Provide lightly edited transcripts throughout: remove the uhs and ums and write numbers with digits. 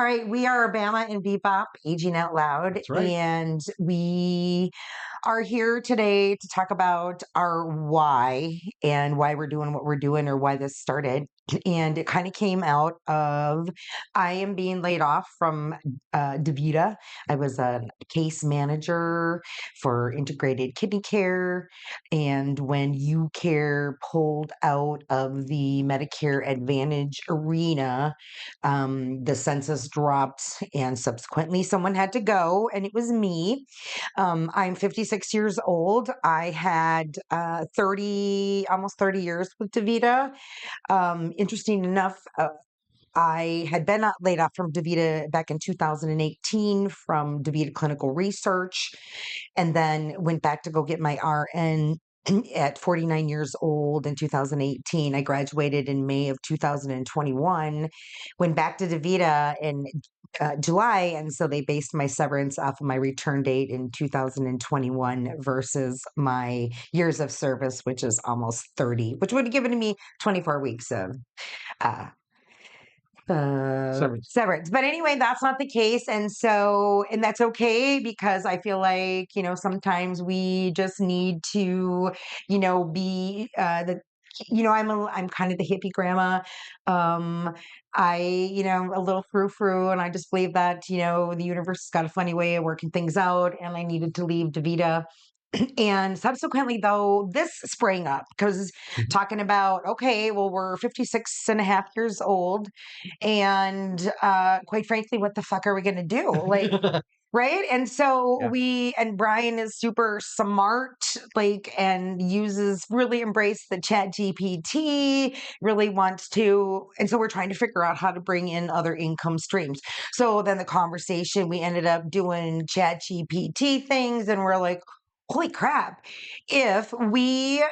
All right, we are Bama and Bebop, aging out loud, That's right. and we are here today to talk about our why and why we're doing what we're doing or why this started. And it kind of came out of I am being laid off from DaVita. I was a case manager for integrated kidney care. And when UCare pulled out of the Medicare Advantage arena, the census dropped, and subsequently someone had to go, and it was me. I'm 56 years old. I had almost 30 years with DaVita. Interesting enough, I had been laid off from DaVita back in 2018 from DaVita Clinical Research, and then went back to go get my RN at 49 years old in 2018. I graduated in May of 2021, went back to DaVita in July, and so they based my severance off of my return date in 2021 versus my years of service, which is almost 30, which would have given me 24 weeks of uh, Severance. severance. But anyway, that's not the case. And that's okay because I feel like, sometimes we just need to, be I'm kind of the hippie grandma. A little frou-frou, and I just believe that, the universe has got a funny way of working things out, and I needed to leave DaVita. And subsequently, though, this sprang up because Mhm. talking about, okay, well, we're 56 and a half years old. And quite frankly, what the fuck are we going to do? Like, right? And so Yeah. and Brian is super smart, like, and really embrace the chat GPT, really wants to. And so we're trying to figure out how to bring in other income streams. So then the conversation, we ended up doing chat GPT things, and we're like, holy crap, if we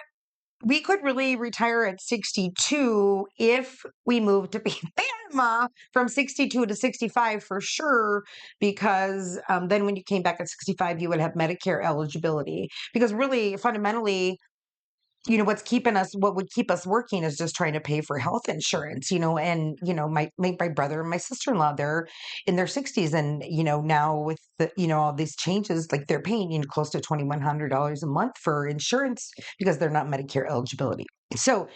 could really retire at 62 if we moved to Bama from 62 to 65 for sure, because then when you came back at 65, you would have Medicare eligibility. Because really, fundamentally, what would keep us working is just trying to pay for health insurance, and, my brother and my sister-in-law, they're in their 60s. And, now with all these changes, like they're paying, close to $2,100 a month for insurance because they're not Medicare eligibility. So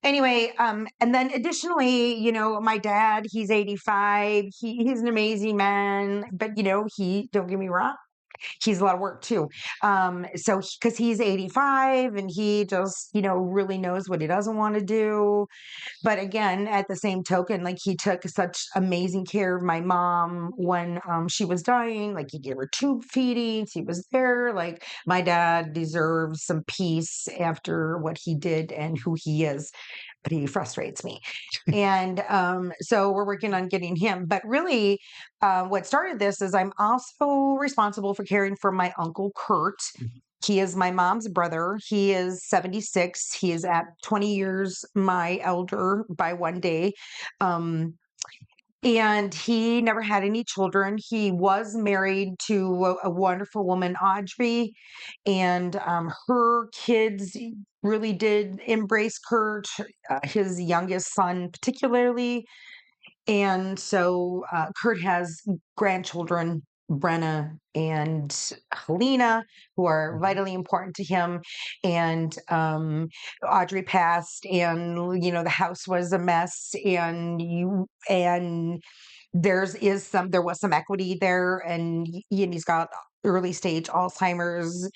anyway, and then additionally, my dad, he's 85. He's an amazing man, but, don't get me wrong, he's a lot of work too. So because he's 85 and he just, really knows what he doesn't want to do. But again, at the same token, like he took such amazing care of my mom when she was dying. Like he gave her tube feedings. He was there. Like my dad deserves some peace after what he did and who he is, but he frustrates me. And so we're working on getting him. But really, what started this is I'm also responsible for caring for my uncle Kurt. Mhm. He is my mom's brother. He is 76. He is at 20 years my elder by one day. Um, and he never had any children. He was married to a wonderful woman, Audrey, and her kids really did embrace Kurt, his youngest son, particularly. And so Kurt has grandchildren, Brenna and Helena, who are Mhm. vitally important to him. And Audrey passed, and the house was a mess. And there was some equity there, and he's got early stage Alzheimer's,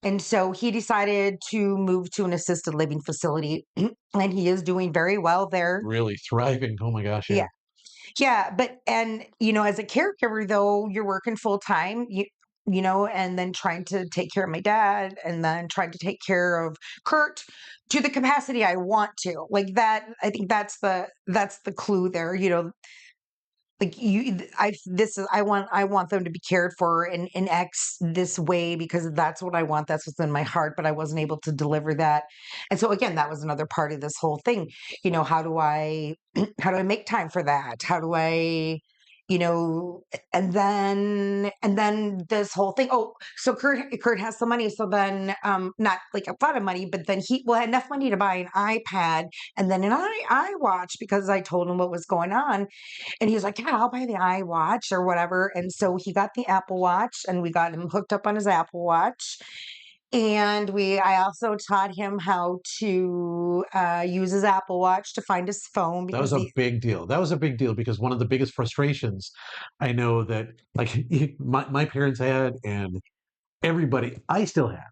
and so he decided to move to an assisted living facility, and he is doing very well there. Really thriving. Oh my gosh, yeah. Yeah. Yeah, as a caregiver though, you're working full time, and then trying to take care of my dad, and then trying to take care of Kurt to the capacity I want to. Like that, I think that's the clue there, like I want them to be cared for in X this way because that's what I want. That's what's in my heart, but I wasn't able to deliver that. And so again, that was another part of this whole thing. How do I how do I make time for that? How do I you know, and then this whole thing. Oh, so Kurt has some money. So then, not like a lot of money, but then he had enough money to buy an iPad and then an iWatch because I told him what was going on. And he was like, yeah, I'll buy the iWatch or whatever. And so he got the Apple Watch and we got him hooked up on his Apple Watch. And I also taught him how to use his Apple Watch to find his phone That was because a the big deal. That was a big deal because one of the biggest frustrations I know that like my parents had and everybody I still have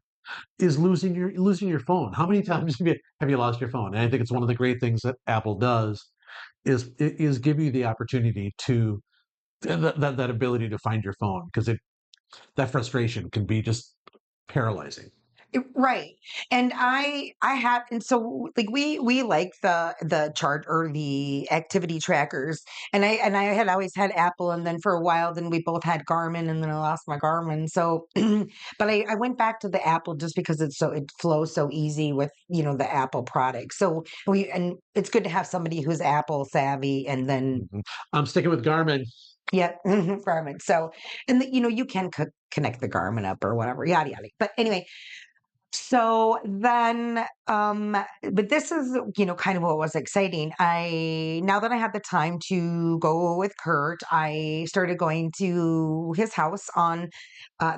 is losing your phone. How many times have you lost your phone? And I think it's one of the great things that Apple does is give you the opportunity to that ability to find your phone because it that frustration can be just paralyzing. Right. And I have, and so like we like the chart or the activity trackers. And I had always had Apple, and then for a while then we both had Garmin, and then I lost my Garmin. So but I went back to the Apple just because it flows so easy with, the Apple product. So and it's good to have somebody who's Apple savvy, and then Mhm. I'm sticking with Garmin. yeah, Garmin. So, and you can connect the Garmin up or whatever, yada yada. But anyway, so then, but this is, kind of what was exciting. Now that I had the time to go with Kurt, I started going to his house on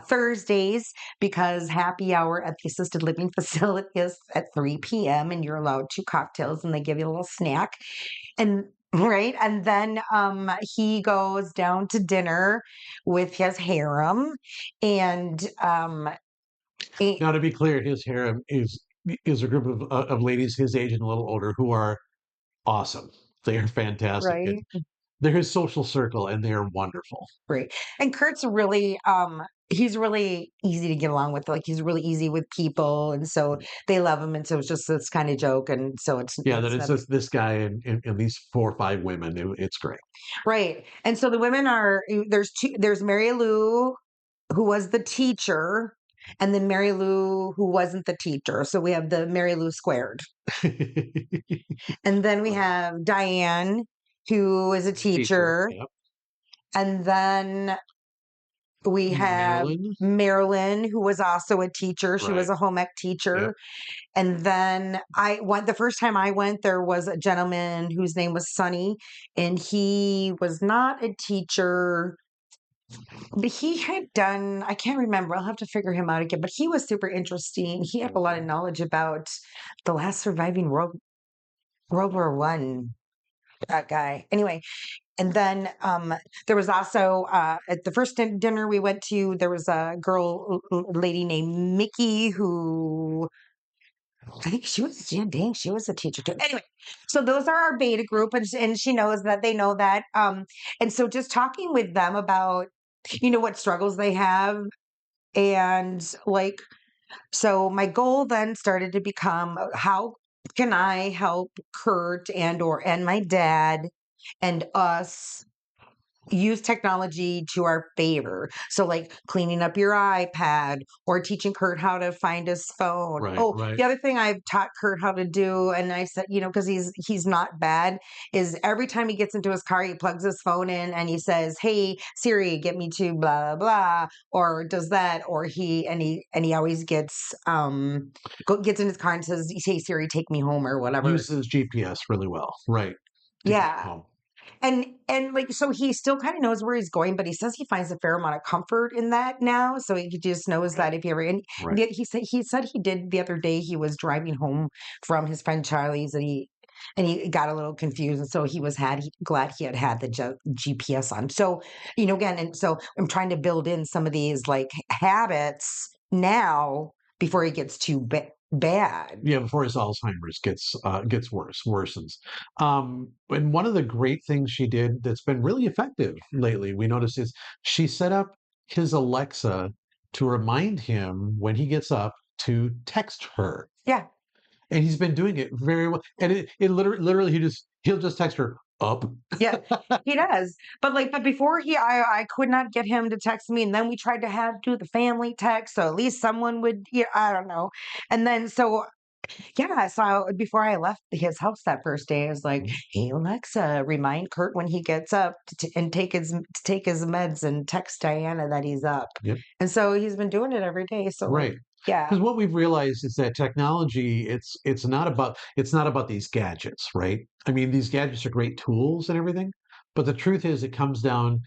Thursdays because happy hour at the assisted living facility is at 3 p.m. and you're allowed two cocktails and they give you a little snack. And right. And then he goes down to dinner with his harem and Now, to be clear, his harem is a group of ladies his age and a little older who are awesome. They are fantastic. right. They're his social circle, and they are wonderful. Right. And Kurt's really he's really easy to get along with. Like he's really easy with people and so they love him and so it's just this kind of joke and so Yeah, that it's it's not just this guy and these 4 or 5 women. It's great. right. And so the women are there's Mary Lou who was the teacher and then Mary Lou who wasn't the teacher. So we have the Mary Lou squared. And then we have Diane who is a Teacher. teacher Yep. and then we have Marilyn. Marilyn, who was also a teacher. She was Right. a home ec Yep. teacher. And then I went the first time I went, there was a gentleman whose name was Sonny, and he was not a teacher, but he had done, I can't remember, I'll have to figure him out again, but he was super interesting. He had a lot of knowledge about the last surviving World War One. That guy. Anyway, and then there was also at the first dinner we went to, there was a lady named Mickey who I think she was, yeah, dang, she was a teacher too. Anyway, so those are our beta group, and she knows that they know that. And so just talking with them about, what struggles they have, and like, so my goal then started to become how can I help Kurt and my dad and us use technology to our favor. So, like cleaning up your iPad or teaching Kurt how to find his phone. Right. Oh, Right. the other thing I've taught Kurt how to do, and I said, because he's not bad, is every time he gets into his car, he plugs his phone in and he says, "Hey Siri, get me to blah blah blah," or does that, or he always gets in his car and says, "Hey Siri, take me home," or whatever. Uses GPS really well. Right. To get Yeah. home. And like so he still kind of knows where he's going, but he says he finds a fair amount of comfort in that now. So he just knows Right. that if you ever and Right. he said he did the other day he was driving home from his friend Charlie's and he got a little confused and so glad he had the GPS on. So again and so I'm trying to build in some of these like habits now before he gets too bad. Yeah, before his Alzheimer's gets worsens. And one of the great things she did that's been really effective lately, we noticed, is she set up his Alexa to remind him when he gets up to text her, Yeah. and he's been doing it very well. And it literally he'll just text her up. Yeah, he does. But before I could not get him to text me, and then we tried to do the family text, so at least someone would. Yeah, I don't know. And then so Yeah, so before I left his house that first day, I was like, Mhm. "Hey Alexa, remind Kurt when he gets up and take his meds, and text Diana that he's up." Yep. And so he's been doing it every day. So like, Right. yeah, Because what we've realized is that technology, it's not about these gadgets, right? I mean, these gadgets are great tools and everything, but the truth is it comes down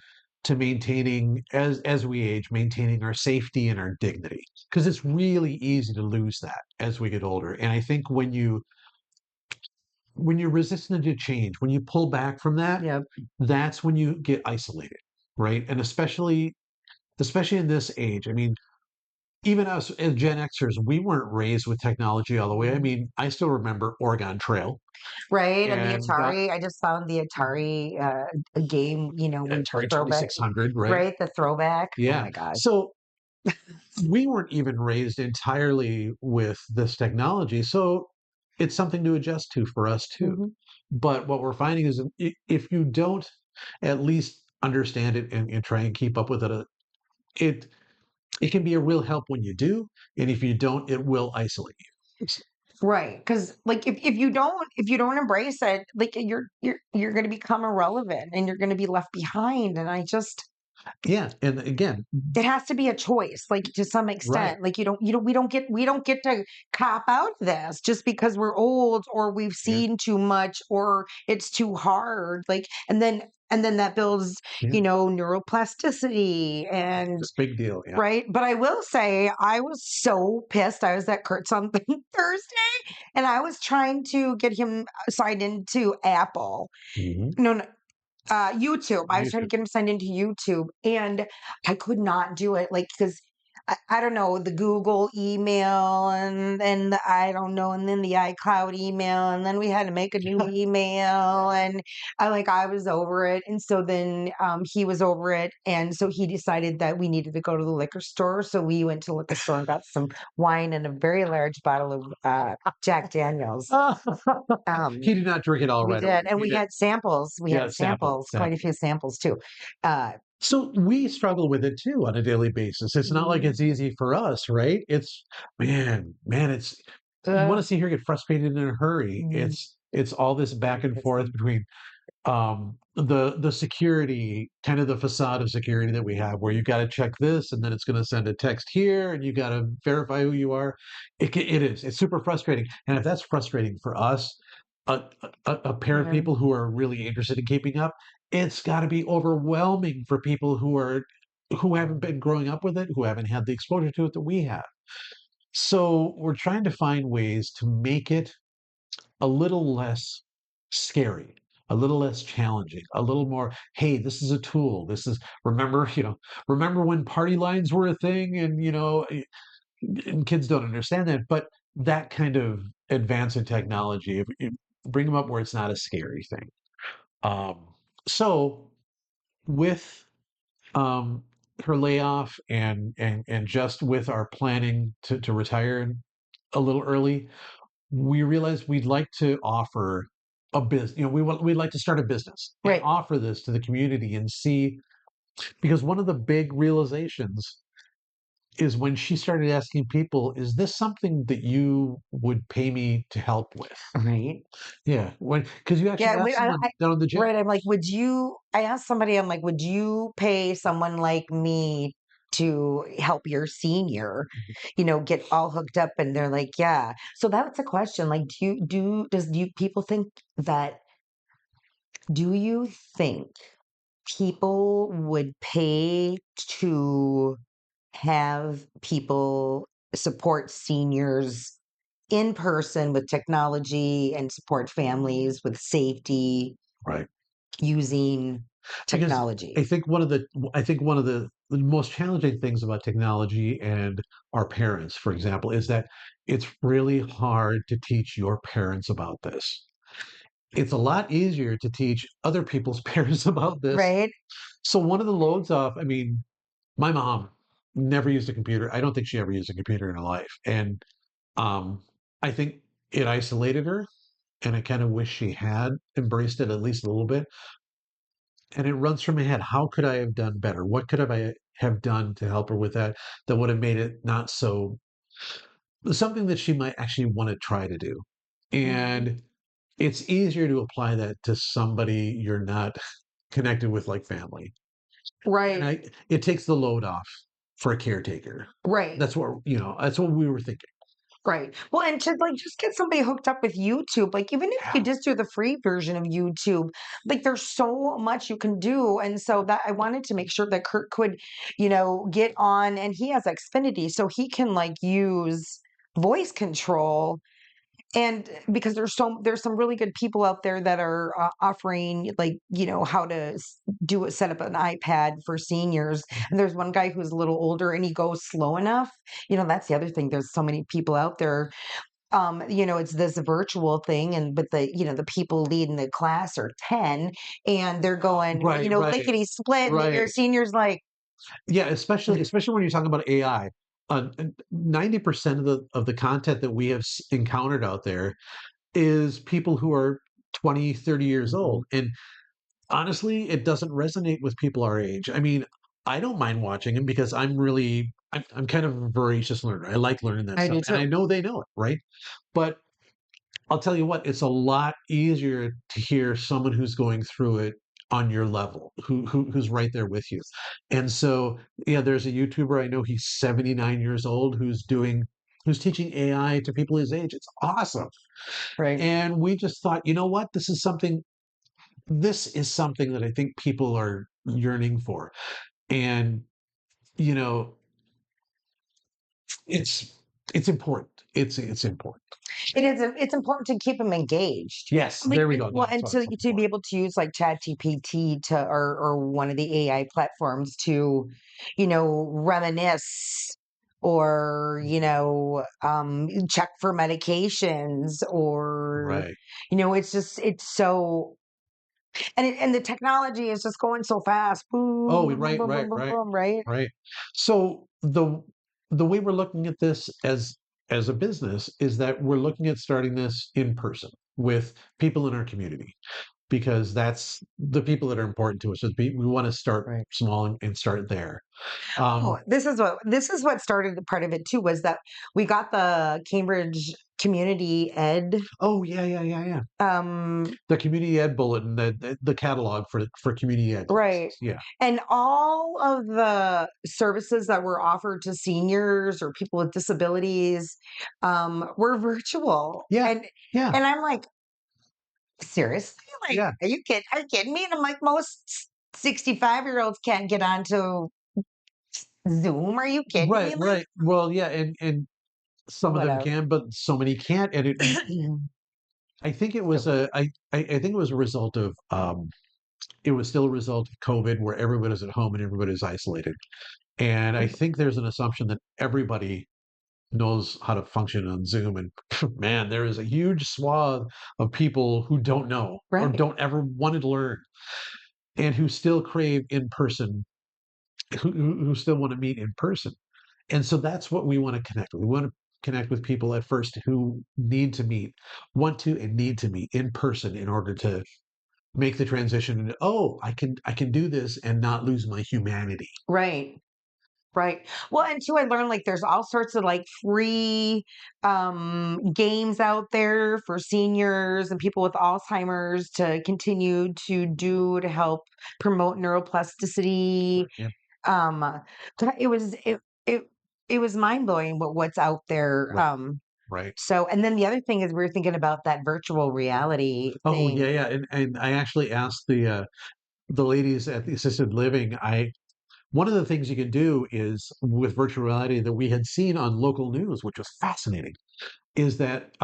to maintaining as we age, maintaining our safety and our dignity. Because it's really easy to lose that as we get older. And I think when you're resistant to change, when you pull back from that, yeah, that's when you get isolated, right? And especially in this age. I mean, even us as Gen Xers, we weren't raised with technology all the way. I mhm. mean, I still remember Oregon Trail Right. And the and Atari, I just found the Atari a game, Atari throwback, 2600, right? right? The throwback. Oh Yeah. my gosh. So we weren't even raised entirely with this technology. So it's something to adjust to for us too. Hmm. But what we're finding is if you don't at least understand it and try and keep up with it, it it can be a real help when you do, and if you don't, it will isolate you. Right. Because like if you don't embrace it, like you're gonna become irrelevant and you're gonna be left behind. And I just Yeah, and again, it has to be a choice, like, to some right, extent. Like, we don't get to cop out this just because we're old or we've yeah, seen too much or it's too hard. Like, and then that builds, yeah, neuroplasticity and it's a big deal, yeah. right. But I will say I was so pissed. I was at Kurt's on Thursday and I was trying to get him signed into Apple. Mhm. No, no, YouTube. I was trying to YouTube. get him signed into YouTube, and I could not do it. Like, because I don't know, the Google email, and I don't know, and then the iCloud email, and then we had to make a new email, and I was over it, and so then he was over it, and so he decided that we needed to go to the liquor store, so we went to the liquor store and got some wine and a very large bottle of Jack Daniels. He Um, did not drink it all we right away. did, and He we did. had samples. We Yeah, had sample, samples, quite a sample. few samples too. Uh, So we struggle with it too on a daily basis. It's not like mhm, it's easy for us, right? It's man, it's you want ugh, to see her get frustrated in a hurry. mm, It's all this back and forth between the security, kind of the facade of security that we have, where you got to check this and then it's going to send a text here and you got to verify who you are. It's super frustrating. And if that's frustrating for us, a pair of yeah, people who are really interested in keeping up, it's got to be overwhelming for people who haven't been growing up with it, who haven't had the exposure to it that we have. So we're trying to find ways to make it a little less scary, a little less challenging, a little more, hey, this is a tool. This is remember when party lines were a thing and and kids don't understand that, but that kind of advance in technology, if you bring them up where it's not a scary thing. So with um her layoff and just with our planning to retire a little early, we realized we'd like to offer a business. We'd like to start a business and right. offer this to the community and see, because one of the big realizations is when she started asking people, "Is this something that you would pay me to help with?" Right. Yeah, because you actually Yeah. asked someone down in the gym. Right. I'm like, would you? I asked somebody, I'm like, would you pay someone like me to help your senior, get all hooked up? And they're like, yeah. So that's a question. Like, do you people think that? Do you think people would pay to have people support seniors in person with technology and support families with safety Right. using Because I technology? think one of the most challenging things about technology and our parents, for example, is that it's really hard to teach your parents about this. It's a lot easier to teach other people's parents about this. Right? So one of the loads off, I mean, my mom never used a computer. I don't think she ever used a computer in her life. And um, I think it isolated her. And I kind of wish she had embraced it at least a little bit. And it runs through my head. How could I have done better? What could I have done to help her with that would have made it not so something that she might actually want to try to do. Mhm. And it's easier to apply that to somebody you're not connected with, like family. And Right, it takes the load off for a caretaker. right. That's what we were thinking. Right. Well, and to like just get somebody hooked up with YouTube, like even if you Yeah. just do the free version of YouTube, like there's so much you can do. And so that I wanted to make sure that Kurt could, get on and he has Xfinity, so he can like use voice control. And because there's some really good people out there that are offering like how to set up an iPad for seniors. Mhm. And there's one guy who's a little older and he goes slow enough. That's the other thing. There's so many people out there. It's this virtual thing, and but the people leading the class are 10, and they're going Right, right, lickety split, and right. your seniors like, Yeah, especially when you're talking about AI. 90% of the content that we have encountered out there is people who are 20, 30 years old. And honestly, it doesn't resonate with people our age. I mean, I don't mind watching them because I'm kind of a voracious learner. I like learning that I stuff, do and too. I know they know it, right? But I'll tell you what, it's a lot easier to hear someone who's going through it on your level, who's right there with you. And so, yeah, there's a YouTuber I know, he's 79 years old, who's teaching AI to people his age. It's awesome. Right. And we just thought, you know what, this is something that I think people are yearning for. And, you know, it's it's important. It's important. It's important to keep them engaged. Yes, Like, there we and go. well, That's and what I was to looking for. be able to use like ChatGPT or one of the AI platforms to, reminisce or, check for medications or, Right. it's so and the technology is just going so fast. Boom, Oh, boom, boom, right, boom, right, boom, boom, right, boom, right? right. So the way we're looking at this as a business is that we're looking at starting this in person with people in our community, because that's the people that are important to us. We want to start Right. small and start there. Oh, Um, this is what started the part of it too was that we got the Cambridge Community Ed oh yeah, yeah, yeah, yeah. um The community ed bulletin, the catalog for community ed right. classes. Yeah, And all of the services that were offered to seniors or people with disabilities were virtual. yeah, And yeah, I'm like, seriously? Like, yeah. are you kidding me? And I'm like, most 65-year-olds can't get onto Zoom. Are you kidding Right, me? Like, right. Well, yeah, and some of them whatever. can, but so many can't. And I think it was Silly. I think it was a result of it was still a result of COVID, where everybody was at home and everybody was isolated. And I think there's an assumption that everybody knows how to function on Zoom. And man, there is a huge swath of people who don't know or Right. don't ever want to learn, and who still crave in person, who still want to meet in person. And so that's what we want to connect with. We want to connect with people at first who need to meet, want to and need to meet in person in order to make the transition into, oh, I can do this and not lose my humanity. Right. Right. Well, and too, I learned like there's all sorts of like free games out there for seniors and people with Alzheimer's to continue to do to help promote neuroplasticity. Yeah, Um, but it was mind blowing what's out there. right, right. So, and then the other thing is we are thinking about that virtual reality Oh yeah, thing. yeah. And I actually asked the ladies at the assisted living. I One of the things you can do is with virtual reality that we had seen on local news, which was fascinating, is that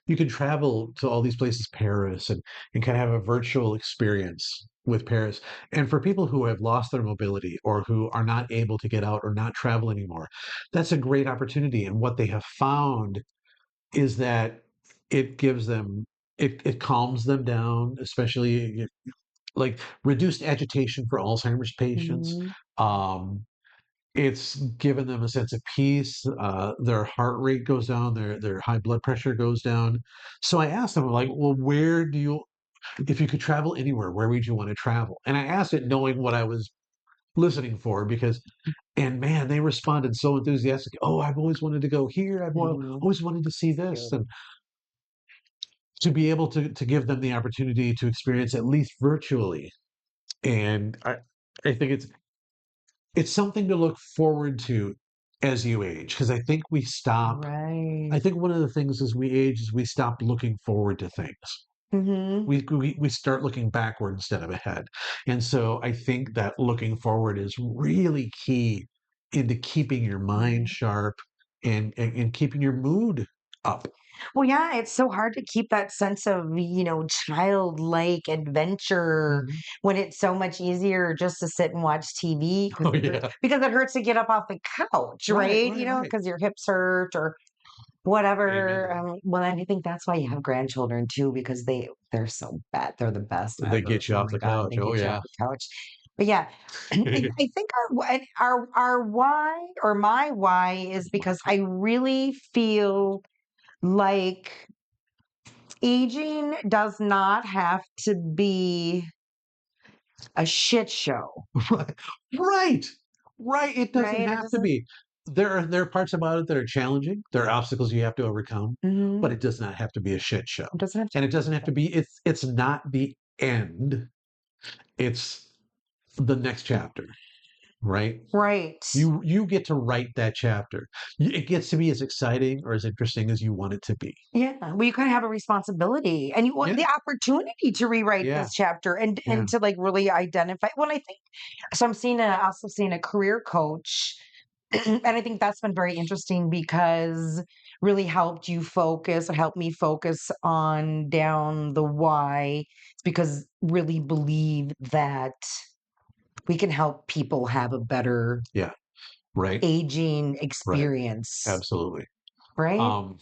you can travel to all these places, Paris, and kind of have a virtual experience with Paris. And for people who have lost their mobility or who are not able to get out or not travel anymore, that's a great opportunity. And what they have found is that it gives them, it calms them down, especially like reduced agitation for Alzheimer's patients. Mhm. Um, it's given them a sense of peace. Their heart rate goes down. Their high blood pressure goes down. So I asked them, like, well, if you could travel anywhere, where would you want to travel? And I asked it knowing what I was listening for, because And man, they responded so enthusiastic. Oh, I've always wanted to go here. Mhm. Always wanted to see this. Cute. And to be able to give them the opportunity to experience at least virtually. And I think it's something to look forward to as you age, because I think we stop. I Right. think one of the things as we age is we stop looking forward to things. Mhm. We start looking backward instead of ahead. And so I think that looking forward is really key into keeping your mind Mhm. sharp and keeping your mood up. Well, yeah, it's so hard to keep that sense of, childlike adventure Mhm. when it's so much easier just to sit and watch TV Oh yeah. because it hurts to get up off the couch, Right, right? right, right. Because your hips hurt or whatever. Amen. Well, and I think that's why you have grandchildren too, because they're so bad. They're the best They ever. get you Oh off my the God, couch. they Oh get you off yeah. the couch. But yeah, I think our why or my why is because I really feel like aging does not have to be a shit show, Right. Right. Right. It doesn't right? It have to doesn't. be. There are parts about it that are challenging. There are obstacles you have to overcome, but Mhm. it does not have to be a shit show. It doesn't have to. And it doesn't have to be it's not the end. It's the next chapter, right? Right. You get to write that chapter. It gets to be as exciting or as interesting as you want it to be. Yeah, well, you kind of have a responsibility, and you want Yeah. the opportunity to rewrite Yeah. this chapter Yeah. and to like really identify. Well, I think so. Also seeing a career coach, and I think that's been very interesting because really helped you focus, helped me focus on down the why. It's because really believe that we can help people have a better Yeah. Right. aging Right. experience, Absolutely. right? Um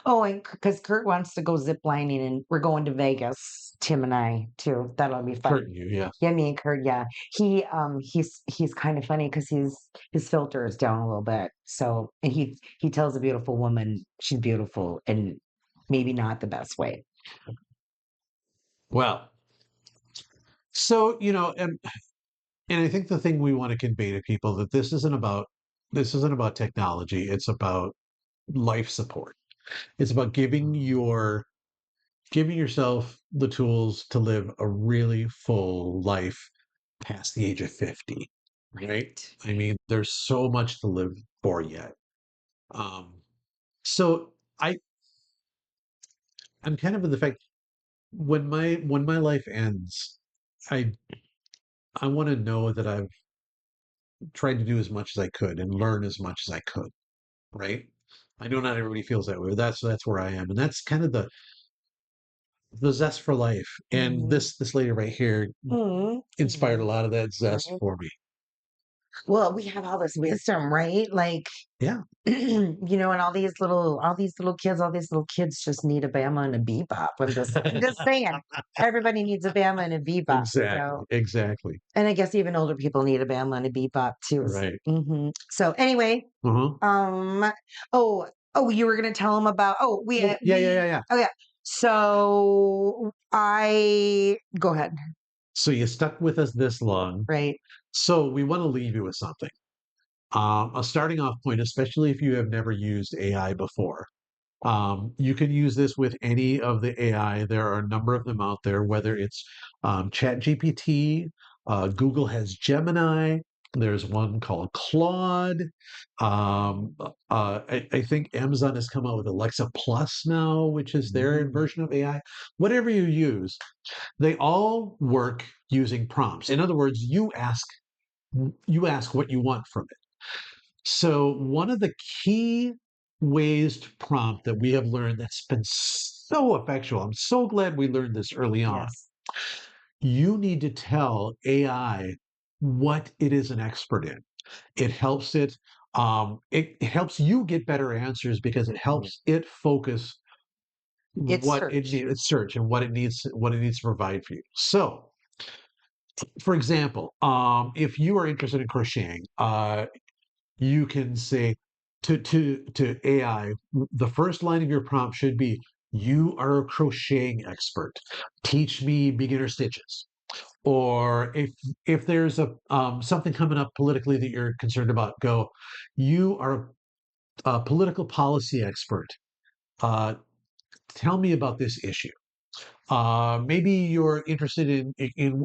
Oh, and because Kurt wants to go zip lining, and we're going to Vegas, Tim and I too. That'll be fun. hurting you, yeah. Yeah, me and Kurt. Yeah, he's kind of funny because his filter is down a little bit. So, and he tells a beautiful woman she's beautiful, and maybe not the best way. Well, so and I think the thing we want to convey to people that this isn't about technology. It's about life support. It's about giving yourself the tools to live a really full life past the age of 50. Right? Right. I mean, there's so much to live for yet. Um, so I'm kind of in the fact when my life ends, I I want to know that I've tried to do as much as I could and learn as much as I could. Right? I know not everybody feels that way. But that's where I am, and that's kind of the zest for life. And Mm-hmm. this lady right here inspired a Mm-hmm. lot of that zest Right. for me. Well, we have all this wisdom, right? Like, Yeah, and all these little kids just need a Bama and a bebop. I'm just saying, everybody needs a Bama and a bebop. exactly, So, exactly. and I guess even older people need a Bama and a bebop too. Right. So anyway, Uh-huh. um, oh, you were gonna tell them about. Oh, Oh, yeah, yeah, yeah, yeah. oh yeah. So I go ahead. So you stuck with us this long. Right. So we want to leave you with something. A starting off point, especially if you have never used AI before. You can use this with any of the AI. There are a number of them out there, whether it's ChatGPT, Google has Gemini, there's one called Claude. I think Amazon has come out with Alexa Plus now, which is their Mm. version of AI. Whatever you use, they all work using prompts. In other words, you ask what you want from it. So, one of the key ways to prompt that we have learned that's been so effectual, I'm so glad we learned this early on. Yes. You need to tell AI what it is an expert in. It helps it helps you get better answers because it Mhm. helps it focus It's what it search. needs, its search and what it needs to provide for you. So, for example, if you are interested in crocheting, you can say to AI, the first line of your prompt should be, "You are a crocheting expert. Teach me beginner stitches." or if there's a something coming up politically that you're concerned about, go. You are a political policy expert. Uh, Tell me about this issue. Maybe you're interested in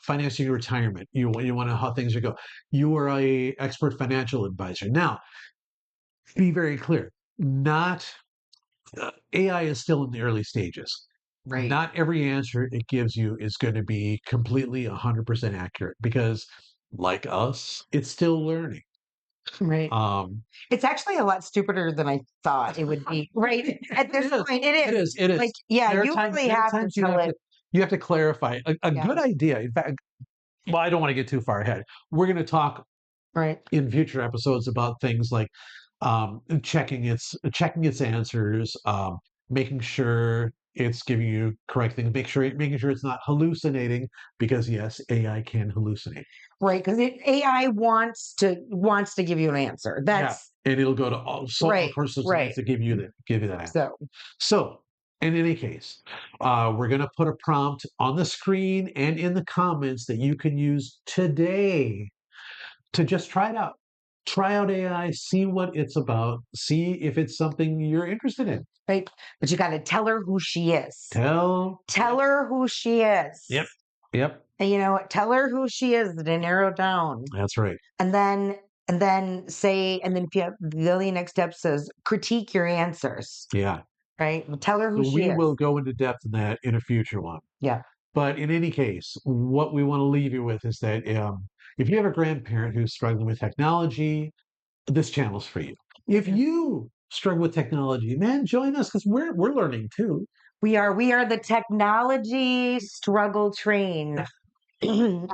financing your retirement. You want to know how things are going. You are a expert financial advisor. Now, be very clear. Not AI is still in the early stages. Right. Not every answer it gives you is going to be completely 100% accurate because, like us, it's still learning. Right. Um, It's actually a lot stupider than I thought it would be. Right. At this it is. point, it It is. is. It Like, is. yeah, There are you times. really There are have to times tell it. you have to clarify a Yeah. good idea. In fact, well, I don't want to get too far ahead. We're going to talk Right. in future episodes about things like checking its answers, making sure it's giving you correct things, making sure it's not hallucinating because yes, AI can hallucinate. Right. Because AI wants to give you an answer. Yeah, That's and it'll go to all right. sorts of things Right. to give you that answer. So So, in any case, we're going to put a prompt on the screen and in the comments that you can use today to just try it out. Try out AI, see what it's about, see if it's something you're interested in. right. But you got to tell her who she is. Tell her who she is. Yep. Yep. And you know what? Tell her who she is to narrow down. That's right. And then say, and then if you have the next step says critique your answers. Yeah. Right. Tell her who So she we is. will go into depth in that in a future one. Yeah. But in any case, what we want to leave you with is that if you have a grandparent who's struggling with technology, this channel's for you. If you struggle with technology, man, join us because we're learning too. We are the technology struggle train. I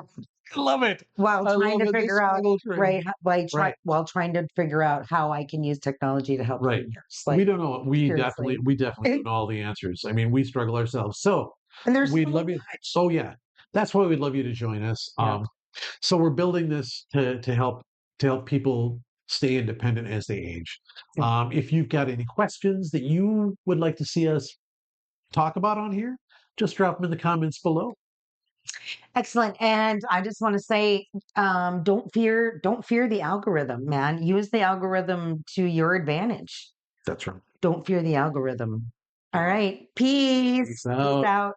love it. While I trying love to it. This figure out struggle train. Right. while trying to figure out how I can use technology to help Right. seniors. We Like don't know. We seriously. definitely don't know all the answers. I mean, we struggle ourselves. So And there's we'd so love you. much. Oh yeah, that's why we'd love you to join us. Yeah. So we're building this to help people stay independent as they age. Yeah. If you've got any questions that you would like to see us talk about on here, just drop them in the comments below. Excellent. And I just want to say, don't fear the algorithm, man. Use the algorithm to your advantage. That's right. Don't fear the algorithm. All right. Peace. Peace Peace out. out.